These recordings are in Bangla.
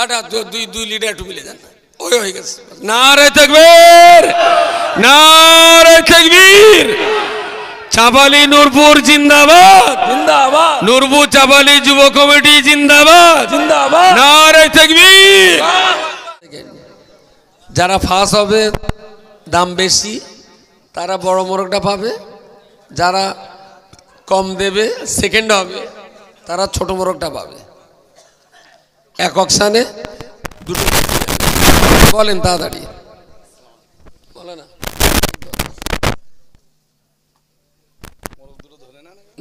আটা দুই লিটার একটু মিলে যান, ওই হয়ে গেছে। নারে তাকবীর, নারে তাকবীর। চাপালি নূরপুর জিন্দাবাদ, জিন্দাবাদ, নূরপুর চাপালি যুব কমিটি জিন্দাবাদ, জিন্দাবাদ। নারে তাকবীর। যারা ফার্স্ট হবে দাম বেশি তারা বড় মোরগটা পাবে, যারা কম দেবে সেকেন্ড হবে তারা ছোট মোরগটা পাবে। এক অকশানে দুটো বলেন তাড়াতাড়ি বলে না।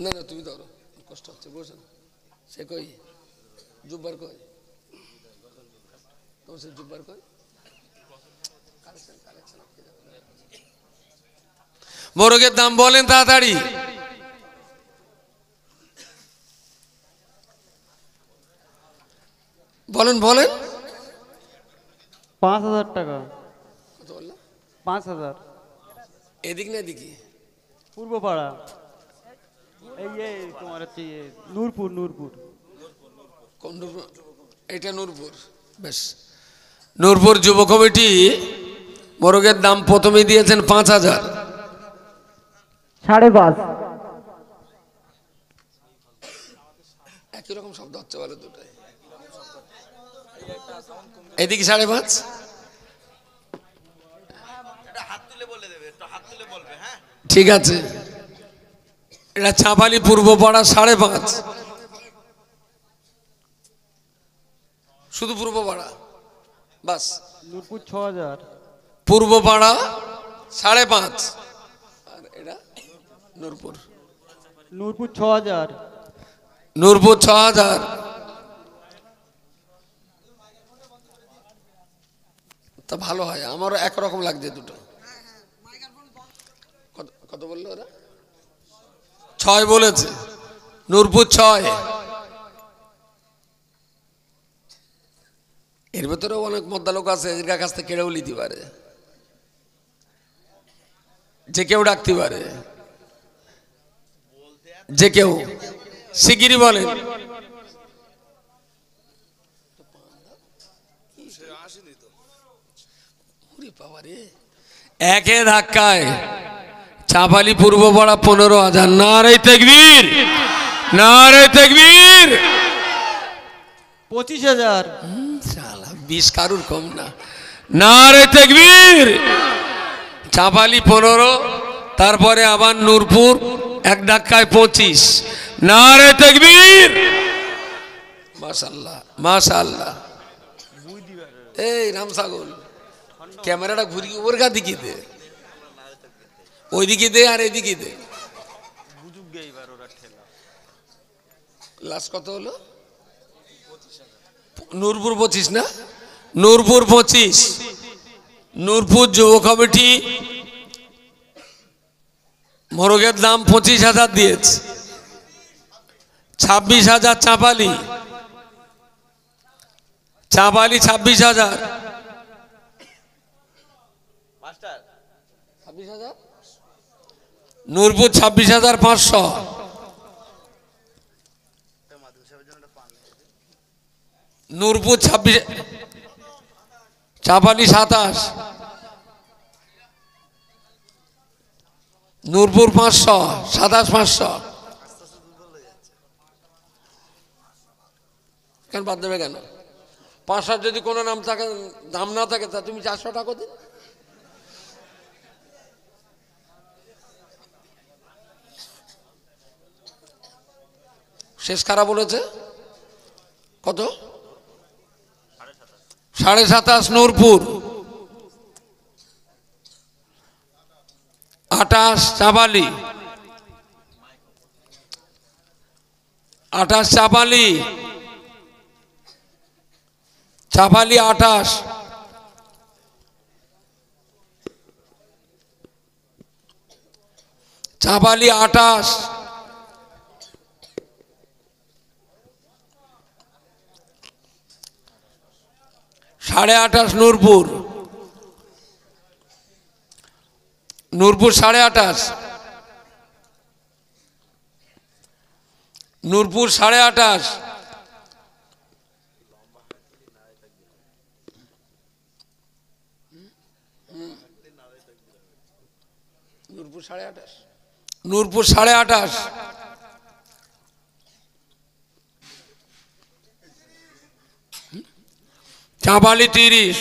না না তুমি ধরো, কষ্ট হচ্ছে বুঝছেন। সে কই জুব্বার কই, তোমার সে জুব্বার কই, মোরগের দাম বলেন তাড়াতাড়ি। বলেন বলেন। 5000 টাকা। কত বললাম? 5000। এদিক না এদিকে? পূর্বপাড়া, এই তোমার হচ্ছে নূরপুর। নূরপুর কোন নূরপুর? এটা নূরপুর। বেশ, নূরপুর যুব কমিটি মোরগের দাম প্রথমে দিয়েছেন 5000। 5.5। একই রকম শব্দ হচ্ছে বলে দুটাই। এদিকে 5.5। ঠিক আছে, এটা চাপালি পূর্বপাড়া 5.5, শুধু পূর্বপাড়া বাস। নূরপুর 6000। পূর্বপাড়া 5.5 আর এটা নূরপুর। নূরপুর 6000। নূরপুর 6000। তা ভালো হয়, আমারও একরকম লাগছে দুটো। কত বললো ওরা? 6 বলেছে। নূরপুর 6। এর ভেতরেও অনেক মদ্দা লোক আছে, এদের কাছ থেকে কেড়েও নিতে পারে, যে কেউ ডাকতে পারে, যে কেউ শিগগিরই বলেন। একে ধাক্কায় চাপালি পূর্বপাড়া 15,000। নারে তাকবীর, নারে তাকবীর। 25000। 20 কারুর কম না। নারে তাকবীর। চাপালি 15, তারপরে আবার নূরপুর এক ধাক্কায় 25। নারে তাকবীর। মাশাআল্লাহ মাশাআল্লাহ। এই রামসাগর ক্যামেরাটা ঘুরি ওর গা দিকে দে, ওইদিকে দে আর এদিকে দে। লাস্ট কত হলো? নূরপুর 25 না? নূরপুর 25। নূরপুর যুব কমিটি মোরগের দাম 25,000 দিয়েছে। 26,000 চাপালি, চাপালি 26,000। 26,000। নূরপুর 26,500। নূরপুর 26, চাপালি 27। নূরপুর 500, 27,500। কেন বাদ দেবে কেন? 500 যদি কোনো নাম থাকে, দাম না থাকে, তা তুমি 400 টাকা দিন। শেষ খারাপ বলেছে কত? 27.5 নূরপুর, 28 চাপালি, 28 চাপালি, চাপালি 28, চাপালি 28, সাড়ে 28 নূরপুর, নূরপুর 28.5, নূরপুর 28.5, নূরপুর 28.5, নূরপুর 28.5, চাঁপালি 30,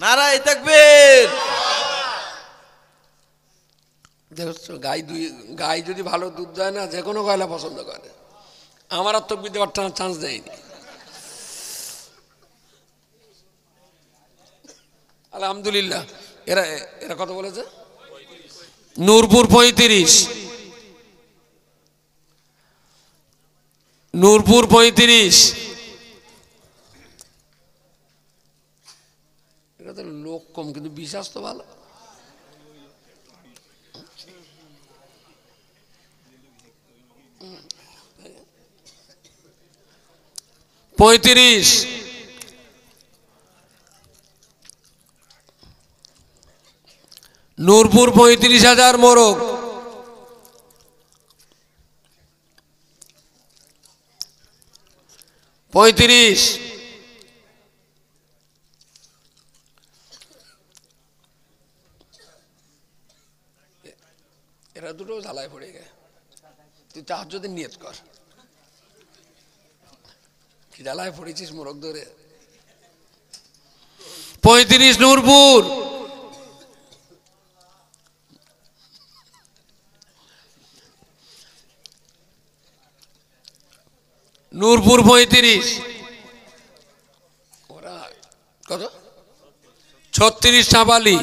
নারায়ে তাকবীর। দেখছো গাই যদি ভালো দুধ দেয় না, যে কোনো গয়লা পছন্দ করে। আমার আর তকবির দেওয়ার চান্স দেয়নি। আলহামদুলিল্লাহ। এরা এরা কত বলেছে? নূরপুর 35, নূরপুর 35। এটা তো লোক কম, কিন্তু বিশ্বাস তো ভালো। পঁয়ত্রিশ, নূরপুর 35,000 মোরগ। পঁয়ত্রিশ, এরা দুটো ঝালায় পড়ে গে। তুই তাহাজ্জুদে নিয়ত কর, কি জ্বালায় পড়েছিস মোরগ ধরে। 35 নূরপুর, নূরপুর 35। ওরা কত? 36 চাঁপালি,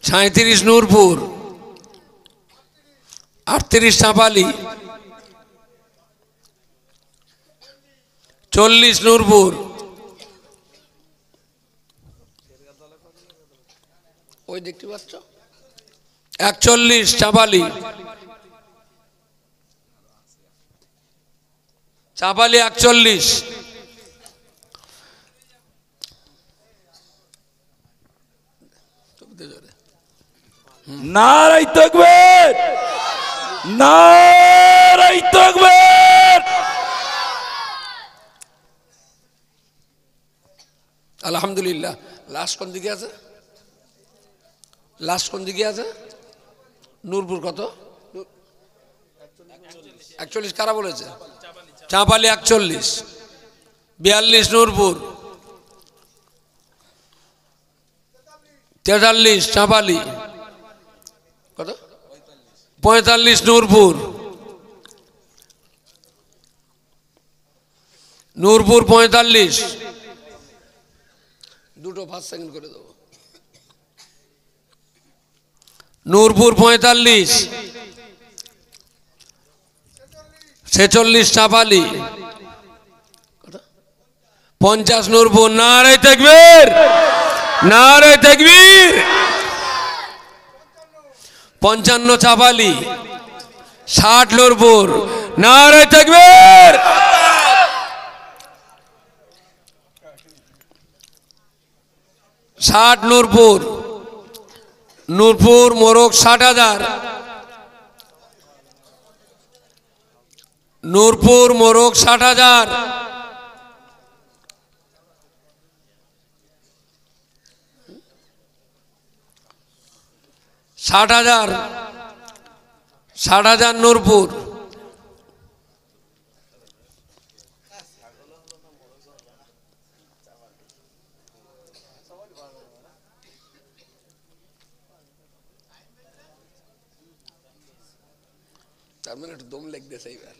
37 নূরপুর, 38 চাঁপালি, 40 নূরপুর, ওই দেখতে পাচ্ছ 41 চাঁপালি, চাঁপালি 41। নারায়ে তাকবীর, নারায়ে তাকবীর। আলহামদুলিল্লাহ। লাস্ট কোন দিকে আছে? লাস্ট কোন দিকে আছে? নূরপুর কত? 41 কারা বলেছে? চাঁপালি 41, 42 নূরপুর, 43 চাঁপালি, কত? 45 নূরপুর, নূরপুর 45। দুটো 5 সেকেন্ড করে দেবো। নূরপুর 45, 46 চাঁপালি, 50 নূরপুর। নারায়ে তাকবীর, নারায়ে তাকবীর। 55 চাঁপালি, 60 নূরপুর। নারায়ে তাকবীর। 60 নূরপুর, নূরপুর মোরগ 60,000, নূরপুর মোরগ 60,000। ষাট হাজার নূরপুর। তার মানে একটু দম লেগেছে এইবার।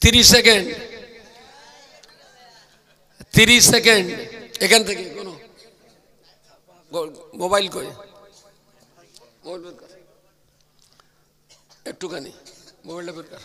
30 সেকেন্ড, 30 সেকেন্ড। এখান থেকে কোন মোবাইল কই? মোবাইল বের কর একটুখানি, মোবাইলটা বের কর।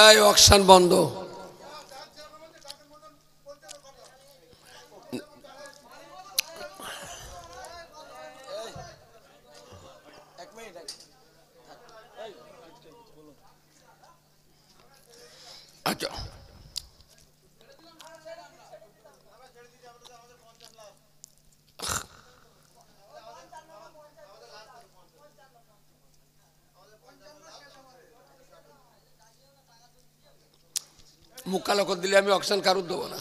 এই অকশান বন্ধ। আচ্ছা মুখ কালো করে দিলে আমি অকশান কারুর দেবো না।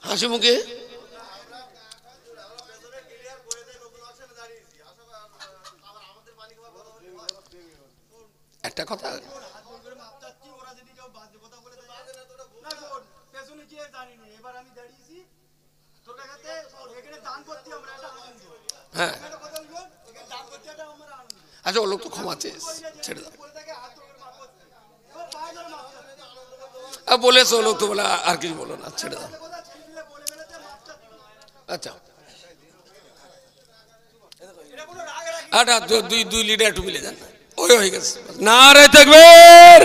হাসি মুখে একটা কথা, হ্যাঁ আচ্ছা ও লোক তো ক্ষমা চেয়েছে, ছেড়ে দাও। বলেছে ও লোক তো বলে আর কিছু বলো না, ছেড়ে দাও। আচ্ছা আচ্ছা দুই লিডার একটু মিলে যান, ওই হয়ে গেছে। নারে তাকবীর,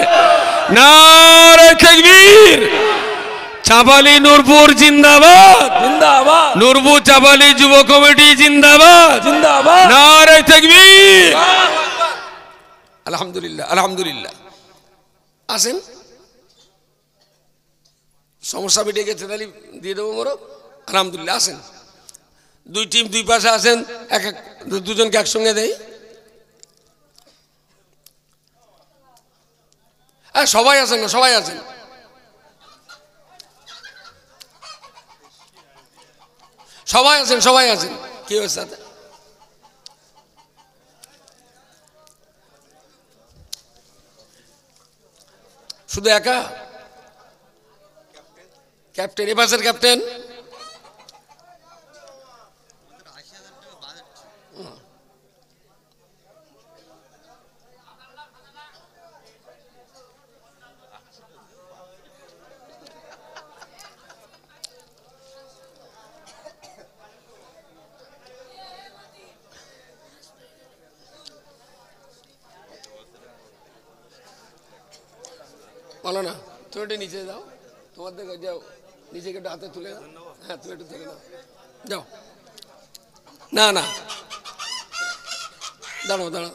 নারে তাকবীর। চাপালি নূরপুর জিন্দাবাদ, জিন্দাবাদ, নূরপুর চাপালি যুব কমিটি জিন্দাবাদ, জিন্দাবাদ। নারে তাকবীর। আলহামদুলিল্লাহ, আলহামদুলিল্লাহ। আসেন, সমস্যা মিটে গেছে, তাহলে দিয়ে দেবো মোরক। আলহামদুলিল্লাহ। আসেন, দুই টিম দুই পাশে আসেন, দুজনকে একসঙ্গে দেই। হ্যাঁ সবাই আসেন না, সবাই আসেন। সবাই আছেন, সবাই আছেন। কি হয়েছে সাথে? শুধু একা ক্যাপ্টেন, এপাশের ক্যাপ্টেন। বলো না, তুমি একটু নিচে যাও, তোমার দেখে যাও, নিজেকে একটু হাতে তুলে দাও। হ্যাঁ তুমি একটু থেকে দাও, যাও। না না দাঁড়াও, দাঁড়াও।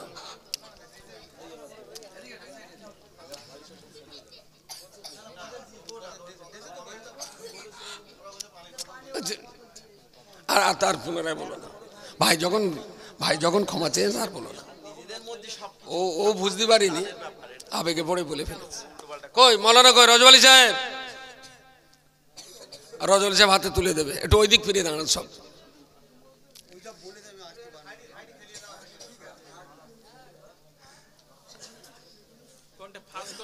আর তার পুনরায় বলো না, ভাই যখন ক্ষমা চেয়েছে আর বলো না। ও বুঝতে পারিনি, আবেগে পড়ে বলে ফেলেছে। কই মৌলানা, কই রজব আলী সাহেব? রজব আলী সাহেব হাতে তুলে দেবে, একটু ওই দিক ফিরে দাঁড়ান সব।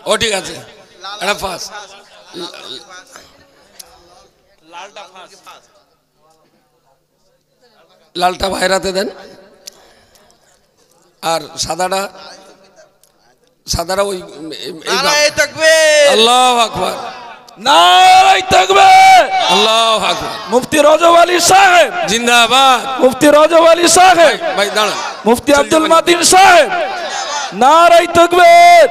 ও ঠিক আছে, এটা ফার্স্ট, লালটা ভাইরাতে দেন, আর সাদাটা ওই। আল্লাহু আকবার, নারে তাকবীর, আল্লাহু আকবার। মুফতি রজব আলী সাহেব জিন্দাবাদ, মুফতি রজব আলী সাহেব, ভাই দাঁড়ান, মুফতি আব্দুল মাতিন সাহেব, নারে তাকবীর।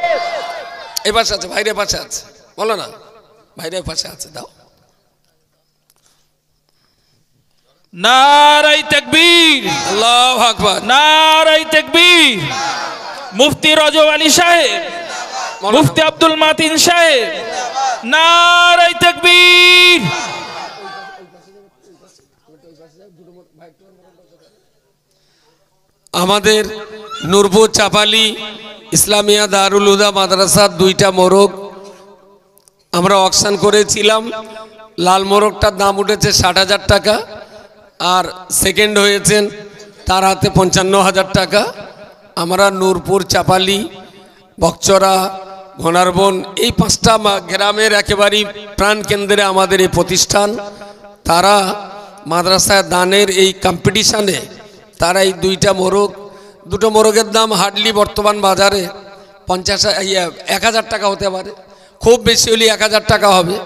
এই পাশে আছে, ভাইরে পাশে আছে, বলো না, ভাইরে পাশে আছে, দাও। নারে তাকবীর, আল্লাহু আকবার। নারে তাকবীর। মুফতি রজব আলী সাহেব, মুফতি আব্দুল মাতিন সাহেব, নারে তাকবীর। আমাদের নূরপুর চাপালি ইসলামিয়া দারুল হুদা মাদ্রাসার দুইটা মোরগ আমরা অকশন করেছিলাম। লাল মোরগটার দাম উঠেছে 60,000 টাকা, আর সেকেন্ড হয়েছেন তার হাতে 55,000 টাকা। আমরা নূরপুর চাপালি বকচরা ঘনারবন এই 5টা গ্রামের একেবারেই প্রাণকেন্দ্রে আমাদের এই প্রতিষ্ঠান। তারা মাদ্রাসায় দানের এই কম্পিটিশানে তারা এই দুটো মোরগের দাম হার্ডলি বর্তমান বাজারে 1,000 টাকা হতে পারে, খুব বেশি হলে 1,000 টাকা হবে।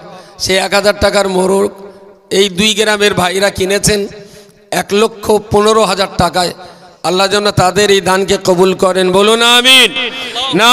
সেই 1,000 টাকার মোরগ এই 2 গ্রামের ভাইরা কিনেছেন 1,15,000 টাকায়। আল্লাহ যেন তাদের এই দানকে কবুল করেন, বলুন আমিন। না